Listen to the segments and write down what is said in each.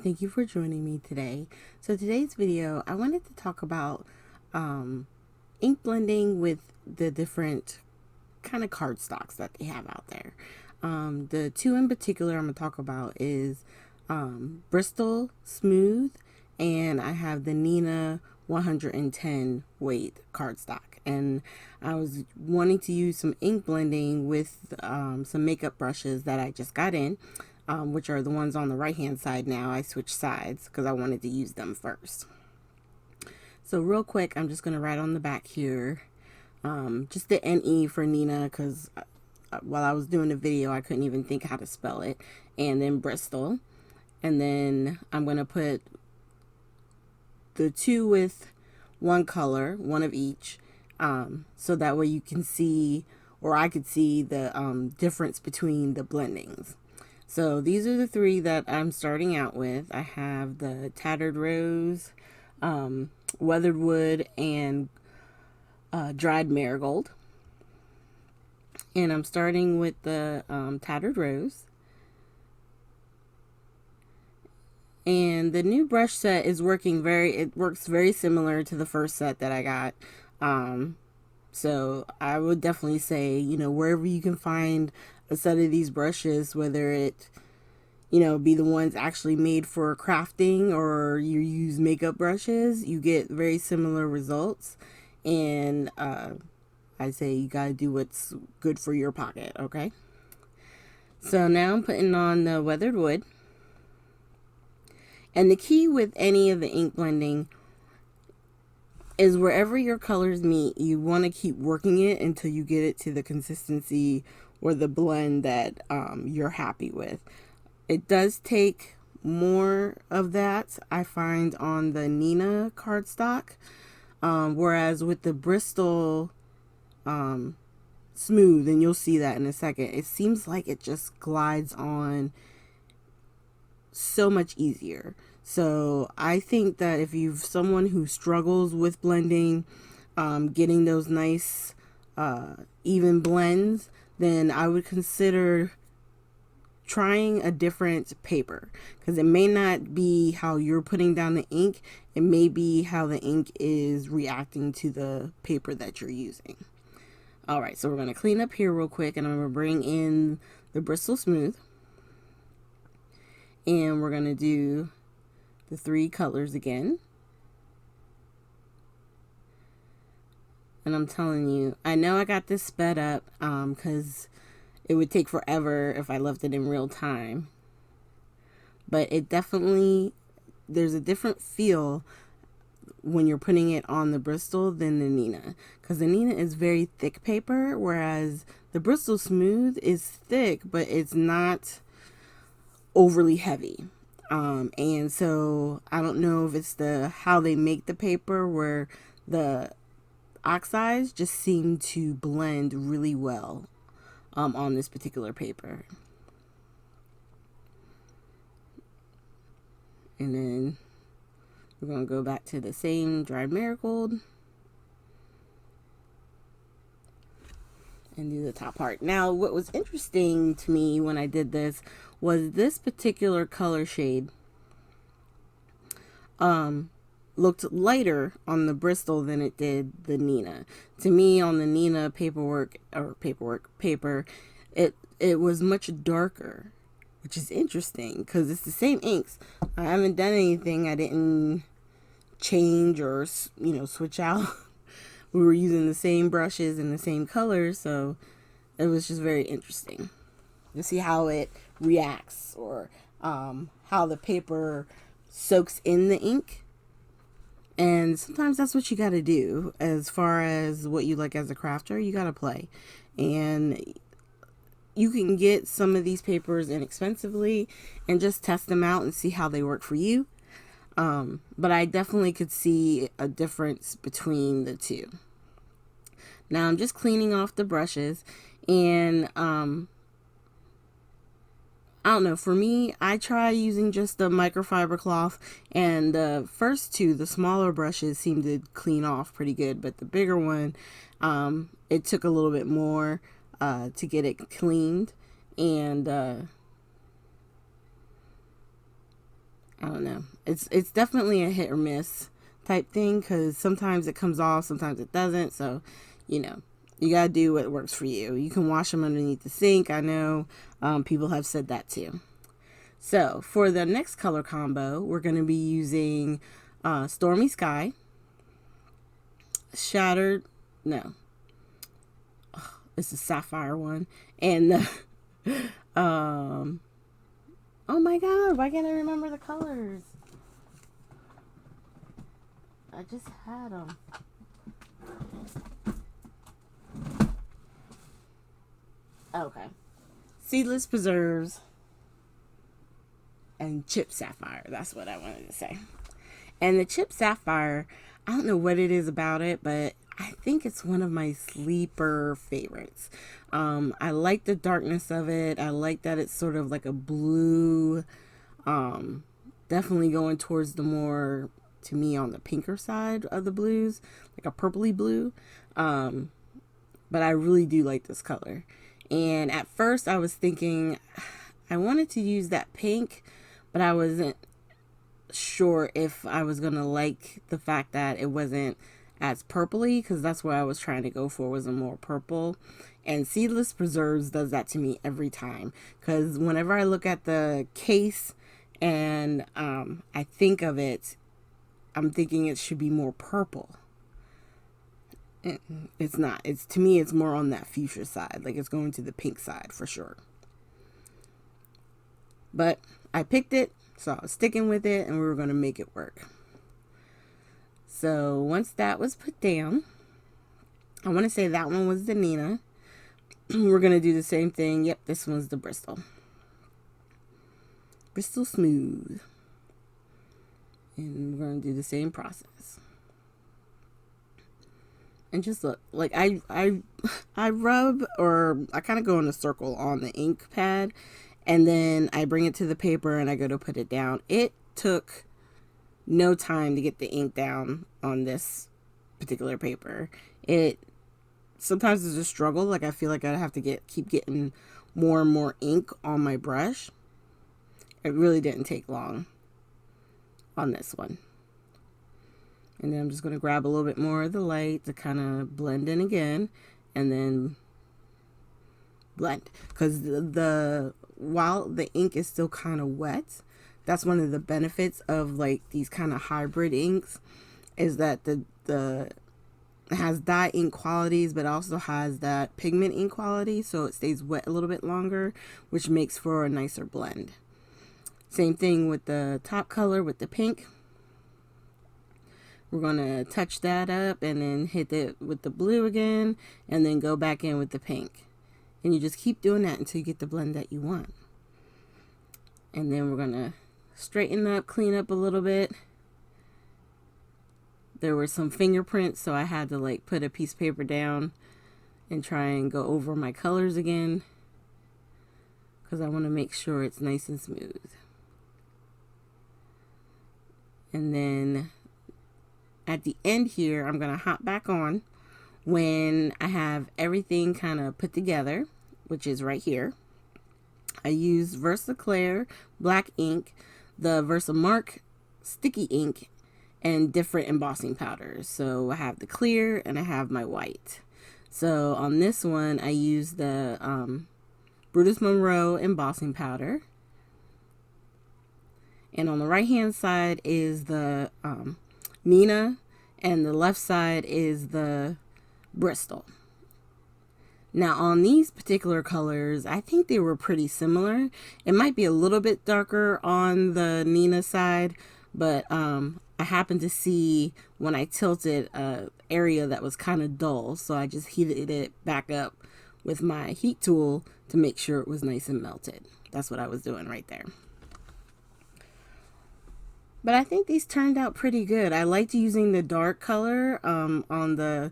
thank you for joining me today. So today's video, I wanted to talk about ink blending with the different kind of cardstocks that they have out there. The two in particular I'm going to talk about is Bristol Smooth, and I have the Neenah 110 weight cardstock. And I was wanting to use some ink blending with some makeup brushes that I just got in, which are the ones on the right hand side now. I switched sides because I wanted to use them first. So real quick, I'm just going to write on the back here just the NE for Neenah, because while I was doing the video I couldn't even think how to spell it, and then Bristol, and then I'm going to put the two with one color, one of each, so that way you can see, or I could see the difference between the blendings. So these are the three that I'm starting out with. I have the Tattered Rose, Weathered Wood, and Dried Marigold. And I'm starting with the Tattered Rose. And the new brush set is working it works very similar to the first set that I got. So I would definitely say, wherever you can find a set of these brushes, whether it, be the ones actually made for crafting or you use makeup brushes, you get very similar results. And I say you gotta do what's good for your pocket, okay? So now I'm putting on the Weathered Wood. And the key with any of the ink blending is wherever your colors meet, you want to keep working it until you get it to the consistency or the blend that you're happy with. It does take more of that, I find, on the Neenah cardstock, whereas with the Bristol Smooth, and you'll see that in a second, it seems like it just glides on so much easier. So I think that if you've someone who struggles with blending, getting those nice even blends, then I would consider trying a different paper, because it may not be how you're putting down the ink, it may be how the ink is reacting to the paper that you're using. Alright, so we're going to clean up here real quick, and I'm going to bring in the Bristol Smooth. And we're going to do the three colors again. And I'm telling you, I know I got this sped up because it would take forever if I left it in real time. But it definitely, there's a different feel when you're putting it on the Bristol than the Neenah. Because the Neenah is very thick paper, whereas the Bristol Smooth is thick, but it's not overly heavy. And so I don't know if it's how they make the paper, where the oxides just seem to blend really well on this particular paper. And then we're going to go back to the same Dried Marigold and do the top part. Now, what was interesting to me when I did this was this particular color shade looked lighter on the Bristol than it did the Neenah. To me, on the Neenah paper, it was much darker, which is interesting because it's the same inks. I haven't done anything. I didn't change or switch out. We were using the same brushes and the same colors, so it was just very interesting to see how it reacts, or how the paper soaks in the ink. And sometimes that's what you got to do. As far as what you like as a crafter, you got to play. And you can get some of these papers inexpensively and just test them out and see how they work for you. But I definitely could see a difference between the two. Now I'm just cleaning off the brushes, and I don't know, for me, I try using just the microfiber cloth, and the first two, the smaller brushes, seem to clean off pretty good, but the bigger one, it took a little bit more to get it cleaned, and I don't know. It's definitely a hit or miss type thing, because sometimes it comes off, sometimes it doesn't. So, you know, you gotta do what works for you. You can wash them underneath the sink. I know people have said that too. So for the next color combo, we're going to be using Stormy Sky, Shattered, no, it's a sapphire one, and the, oh my god, why can't I remember the colors? I just had them. Okay. Seedless Preserves and Chip Sapphire. That's what I wanted to say. And the Chip Sapphire, I don't know what it is about it, but I think it's one of my sleeper favorites. I like the darkness of it. I like that it's sort of like a blue, definitely going towards the more, to me, on the pinker side of the blues, like a purpley blue. But I really do like this color. And at first I was thinking I wanted to use that pink, but I wasn't sure if I was going to like the fact that it wasn't as purpley, because that's what I was trying to go for, was a more purple. And Seedless Preserves does that to me every time, because whenever I look at the case and I think of it, I'm thinking it should be more purple. It's not. It's, to me, it's more on that fuchsia side. Like, it's going to the pink side for sure. But I picked it, so I was sticking with it, and we were going to make it work. So once that was put down, I want to say that one was the Neenah. We're going to do the same thing. Yep, this one's the Bristol. Bristol Smooth. And we're going to do the same process. And just look, like I rub, or I kind of go in a circle on the ink pad, and then I bring it to the paper and I go to put it down. It took no time to get the ink down on this particular paper. It sometimes is a struggle. Like, I feel like I have to keep getting more and more ink on my brush. It really didn't take long on this one. And then I'm just going to grab a little bit more of the light to kind of blend in again, and then blend. Because while the ink is still kind of wet, that's one of the benefits of like these kind of hybrid inks, is that it has dye ink qualities, but also has that pigment ink quality, so it stays wet a little bit longer, which makes for a nicer blend. Same thing with the top color with the pink. We're going to touch that up and then hit it with the blue again, and then go back in with the pink. And you just keep doing that until you get the blend that you want. And then we're going to straighten up, clean up a little bit. There were some fingerprints, so I had to like put a piece of paper down and try and go over my colors again, because I want to make sure it's nice and smooth. And then at the end here, I'm going to hop back on when I have everything kind of put together, which is right here. I use Versaclear black ink, the Versamark sticky ink, and different embossing powders. So I have the clear and I have my white. So on this one, I use the Brutus Monroe embossing powder. And on the right hand side is the Neenah, and the left side is the Bristol. Now on these particular colors, I think they were pretty similar. It might be a little bit darker on the Neenah side, but I happened to see when I tilted an area that was kind of dull, so I just heated it back up with my heat tool to make sure it was nice and melted. That's what I was doing right there. But I think these turned out pretty good. I liked using the dark color on the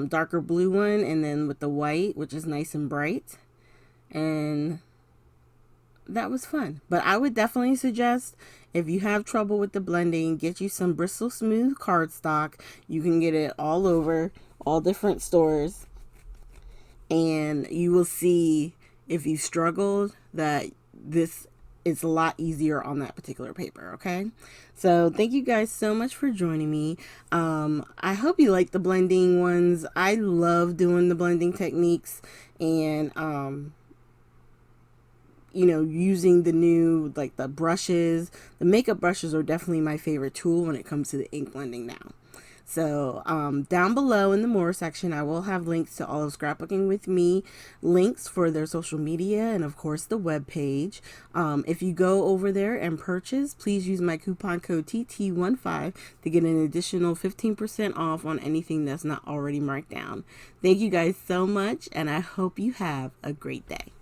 darker blue one, and then with the white, which is nice and bright. And that was fun. But I would definitely suggest, if you have trouble with the blending, get you some Bristol Smooth cardstock. You can get it all over, all different stores. And you will see, if you struggled, that this it's a lot easier on that particular paper. Okay, so thank you guys so much for joining me. I hope you like the blending ones. I love doing the blending techniques, and you know, using the new, like the brushes. The makeup brushes are definitely my favorite tool when it comes to the ink blending now. So down below in the more section, I will have links to all of Scrapbooking with Me, links for their social media, and of course the web page. If you go over there and purchase, please use my coupon code TT15 to get an additional 15% off on anything that's not already marked down. Thank you guys so much, and I hope you have a great day.